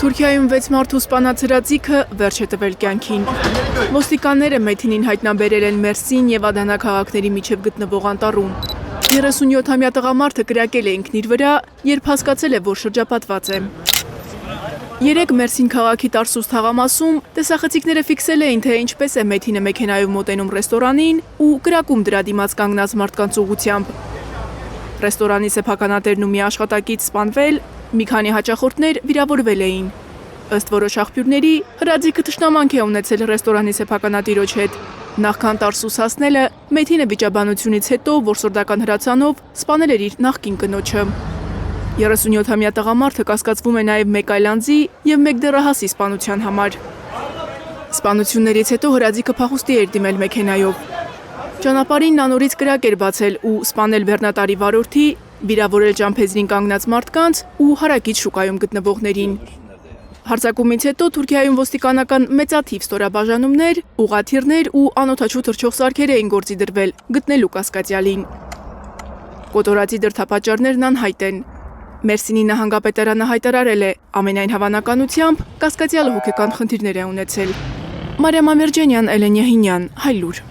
Թուրքիայում 6 մարդու սպանած հրաձիգը վերջ է տվել կյանքին։ Ոստիկանները Մեթինին հայտնաբերել են Մերսին և Ադանա քաղաքների միջև գտնվող անտառում։ 37-ամյա տղամարդը կրակել է ինքն իր վրա, երբ հասկացել է, որ շրջապատված է։ Երեկ Մերսին քաղաքի Տարսուս թաղամասում տեսախցիկները ֆիքսել էին, թե ինչպես է Մեթինը մեքենայով մոտենում ռեստորանին ու կրակում դրա դիմաց կանգնած մարդկանց ուղղությամբ։ Ռեստորանի սեփականատերն ու մի աշխատակից սպանվել, մի քանի հաճախորդներ վիրավորվել էին։ Ըստ որոշ աղբյուրների, հրաձիգը թշնամանք է ունեցել ռեստորանի սեփականատիրոջ հետ։ Նախքան Տարսուս հասնելը, Մեթինը վիճաբանությունից հետո որսորդական հրացանով սպանել էր իր նախկին կնոջը։ 37-ամյա տղամարդը կասկածվում է նաև մեկ այլ անձի և մեկ դեռահասի սպանության համար։ Սպանություններից հետո հրաձիգը փախուստի էր դիմել մեքենայով։ Ճանապարհին նա նորից կրակ էր բացել ու սպանել բեռնատարի վարորդի, վիրավորել ճամփեզրին կանգնած մարդկանց ու հարակից շուկայում գտնվողներին։ Հարձակումից հետո Թուրքիայում ոստիկանական մեծաթիվ ստորաբաժանումներ, ուղղաթիռներ ու անօդաչու թռչող սարքեր էին գործի դրվել գտնելու կասկածյալին։ Կոտորածի դրդապատճառներն անհայտ են։ Մերսինի նահանգապետարանը հայտարարել է, ամենայն հավանականությամբ կասկածյալը հոգեկան խնդիրներ է ունեցել։ Մարիամ Ամերջանյան, Էլեն Յահինյան, Հայլուր։